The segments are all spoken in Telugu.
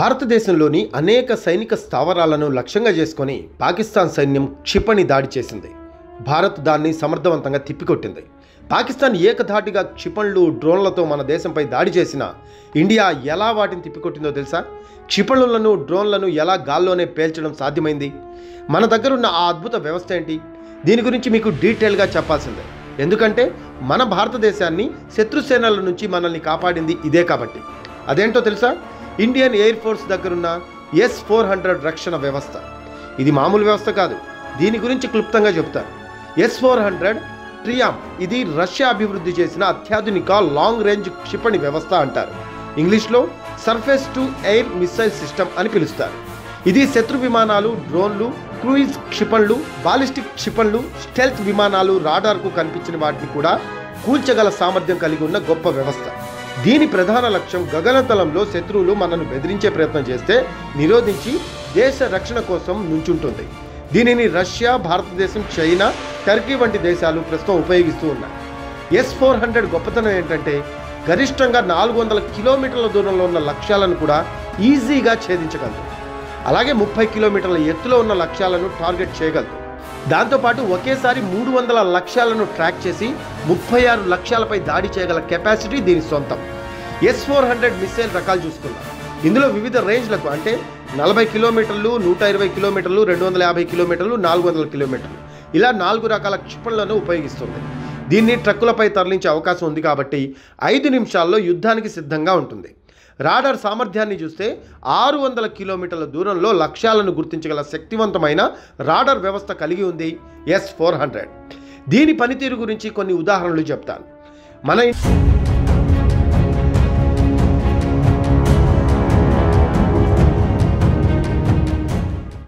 భారతదేశంలోని అనేక సైనిక స్థావరాలను లక్ష్యంగా చేసుకొని పాకిస్తాన్ సైన్యం క్షిపణి దాడి చేసింది. భారత్ దాన్ని సమర్థవంతంగా తిప్పికొట్టింది. పాకిస్తాన్ ఏకధాటిగా క్షిపణులు, డ్రోన్లతో మన దేశంపై దాడి చేసినా ఇండియా ఎలా వాటిని తిప్పికొట్టిందో తెలుసా? క్షిపణులను, డ్రోన్లను ఎలా గాల్లోనే పేల్చడం సాధ్యమైంది? మన దగ్గరున్న ఆ అద్భుత వ్యవస్థ ఏంటి? దీని గురించి మీకు డీటెయిల్గా చెప్పాల్సిందే. ఎందుకంటే మన భారతదేశాన్ని శత్రుసేనల నుంచి మనల్ని కాపాడింది ఇదే కాబట్టి. అదేంటో తెలుసా? ఇండియన్ ఎయిర్ ఫోర్స్ దగ్గరున్న S-400 రక్షణ వ్యవస్థ. ఇది మామూలు వ్యవస్థ కాదు. దీని గురించి క్లుప్తంగా చెప్తాను. S-400 ట్రియామ్ ఇది రష్యా అభివృద్ధి చేసిన అత్యాధునిక లాంగ్ రేంజ్ క్షిపణి వ్యవస్థ అంటారు. ఇంగ్లీష్లో surface to air missile system అని పిలుస్తారు. ఇది శత్రు విమానాలు, డ్రోన్లు, క్రూయిజ్ క్షిపణులు, బాలిస్టిక్ క్షిపణులు, స్టెల్త్ విమానాలు, రాడార్కు కనిపించిన వాటిని కూడా కూల్చగల సామర్థ్యం కలిగి ఉన్న గొప్ప వ్యవస్థ. దీని ప్రధాన లక్ష్యం గగనతలంలో శత్రువులు మనను బెదిరించే ప్రయత్నం చేస్తే నిరోధించి దేశ రక్షణ కోసం నుంచుంటుంది. దీనిని రష్యా, భారతదేశం, చైనా, టర్కీ వంటి దేశాలు ప్రస్తుతం ఉపయోగిస్తూ ఉన్నాయి. S-400 గొప్పతనం ఏంటంటే గరిష్టంగా 400 కిలోమీటర్ల దూరంలో ఉన్న లక్ష్యాలను కూడా ఈజీగా ఛేదించగలదు. అలాగే 30 కిలోమీటర్ల ఎత్తులో ఉన్న లక్ష్యాలను టార్గెట్ చేయగలదు. దాంతోపాటు ఒకేసారి 300 లక్ష్యాలను ట్రాక్ చేసి 36 లక్ష్యాలపై దాడి చేయగల కెపాసిటీ దీని సొంతం. S-400 మిసైల్ రకాలు చూసుకుందాం. ఇందులో వివిధ రేంజ్లకు అంటే 40 కిలోమీటర్లు, 120 కిలోమీటర్లు, 250 కిలోమీటర్లు, 400 కిలోమీటర్లు ఇలా 4 రకాల క్షిపణులను ఉపయోగిస్తుంది. దీన్ని ట్రక్కులపై తరలించే అవకాశం ఉంది కాబట్టి 5 నిమిషాల్లో యుద్ధానికి సిద్ధంగా ఉంటుంది. రాడార్ సామర్థ్యాన్ని చూస్తే 600 కిలోమీటర్ల దూరంలో లక్ష్యాలను గుర్తించగల శక్తివంతమైన రాడార్ వ్యవస్థ కలిగి ఉంది S-400. దీని పనితీరు గురించి కొన్ని ఉదాహరణలు చెప్తాను. మన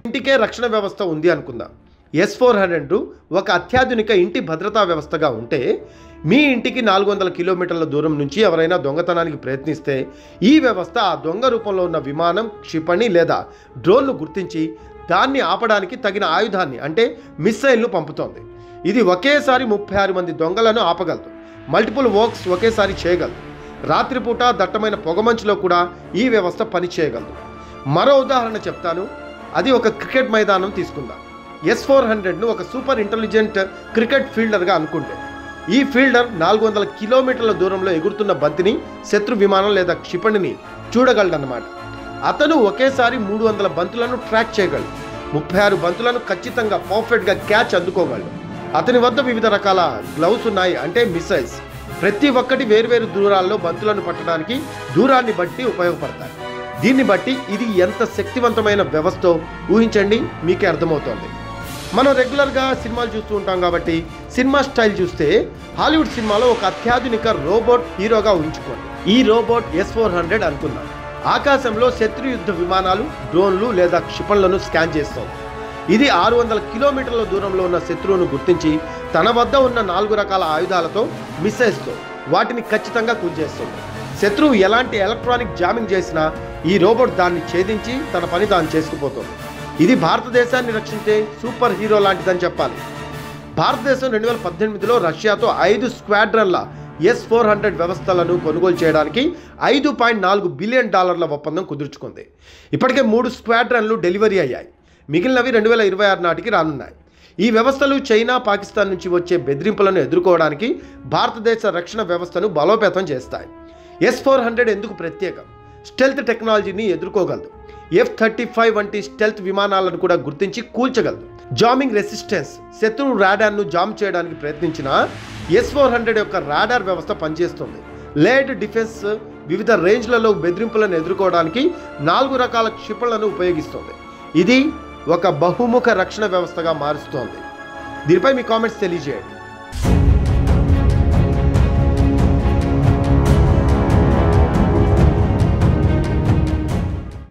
ఇంటికే రక్షణ వ్యవస్థ ఉంది అనుకుందాం. S-400 ఒక అత్యాధునిక ఇంటి భద్రతా వ్యవస్థగా ఉంటే మీ ఇంటికి 400 కిలోమీటర్ల దూరం నుంచి ఎవరైనా దొంగతనానికి ప్రయత్నిస్తే ఈ వ్యవస్థ ఆ దొంగ రూపంలో ఉన్న విమానం, క్షిపణి లేదా డ్రోన్ను గుర్తించి దాన్ని ఆపడానికి తగిన ఆయుధాన్ని అంటే మిస్సైల్ను పంపుతోంది. ఇది ఒకేసారి 36 మంది దొంగలను ఆపగలదు. మల్టిపుల్ వర్క్స్ ఒకేసారి చేయగలదు. రాత్రిపూట దట్టమైన పొగమంచులో కూడా ఈ వ్యవస్థ పని చేయగలదు. మరో ఉదాహరణ చెప్తాను. అది ఒక క్రికెట్ మైదానం తీసుకుందాం. S-400ను ఒక సూపర్ ఇంటెలిజెంట్ క్రికెట్ ఫీల్డర్గా అనుకుంటే ఈ ఫీల్డర్ 400 కిలోమీటర్ల దూరంలో ఎగురుతున్న బంతిని, శత్రు విమానం లేదా క్షిపణిని చూడగలడన్నమాట. అతను ఒకేసారి 300 బంతులను ట్రాక్ చేయగలడు. 36 బంతులను ఖచ్చితంగా పర్ఫెక్ట్గా క్యాచ్ అందుకోగలడు. అతని వద్ద వివిధ రకాల గ్లౌస్ ఉన్నాయి అంటే మిసైల్స్. ప్రతి ఒక్కటి వేర్వేరు దూరాల్లో బంతులను పట్టడానికి దూరాన్ని బట్టి ఉపయోగపడతాయి. దీన్ని బట్టి ఇది ఎంత శక్తివంతమైన వ్యవస్థో ఊహించండి, మీకే అర్థమవుతోంది. మనం రెగ్యులర్గా సినిమాలు చూస్తూ ఉంటాం కాబట్టి సినిమా స్టైల్ చూస్తే హాలీవుడ్ సినిమాలో ఒక అత్యాధునిక రోబోట్ హీరోగా ఊహించుకోండి. ఈ రోబోట్ S-400 అనుకుందాం. ఆకాశంలో శత్రు యుద్ధ విమానాలు, డ్రోన్లు లేదా క్షిపణులను స్కాన్ చేస్తోంది. ఇది 600 కిలోమీటర్ల దూరంలో ఉన్న శత్రువును గుర్తించి తన వద్ద ఉన్న 4 రకాల ఆయుధాలతో, మిసైల్స్తో వాటిని ఖచ్చితంగా కూల్చేస్తుంది. శత్రువు ఎలాంటి ఎలక్ట్రానిక్ జామింగ్ చేసినా ఈ రోబోట్ దాన్ని ఛేదించి తన పని తాను చేసుకుపోతుంది. ఇది భారతదేశాన్ని రక్షించే సూపర్ హీరో లాంటిదని చెప్పాలి. భారతదేశం 2018లో రష్యాతో 5 స్క్వాడ్రన్ల S-400 వ్యవస్థలను కొనుగోలు చేయడానికి $5.4 బిలియన్ ఒప్పందం కుదుర్చుకుంది. ఇప్పటికే 3 స్క్వాడ్రన్లు డెలివరీ అయ్యాయి. మిగిలినవి 2026 నాటికి రానున్నాయి. ఈ వ్యవస్థలు చైనా, పాకిస్తాన్ నుంచి వచ్చే బెదిరింపులను ఎదుర్కోవడానికి భారతదేశ రక్షణ వ్యవస్థను బలోపేతం చేస్తాయి. S-400 ఎందుకు ప్రత్యేకం? స్టెల్త్ టెక్నాలజీని ఎదుర్కోగలదు. F-35 వంటి స్టెల్త్ విమానాలను కూడా గుర్తించి కూల్చగలదు. జామింగ్ రెసిస్టెన్స్, శత్రువు రాడార్ను జామ్ చేయడానికి ప్రయత్నించిన S-400 యొక్క రాడార్ వ్యవస్థ పనిచేస్తుంది. లేడ్ డిఫెన్స్, వివిధ రేంజ్లలో బెదిరింపులను ఎదుర్కోవడానికి 4 రకాల క్షిపణులను ఉపయోగిస్తుంది. ఇది ఒక బహుముఖ రక్షణ వ్యవస్థగా మారుస్తోంది. దీనిపై మీ కామెంట్స్ తెలియజేయండి.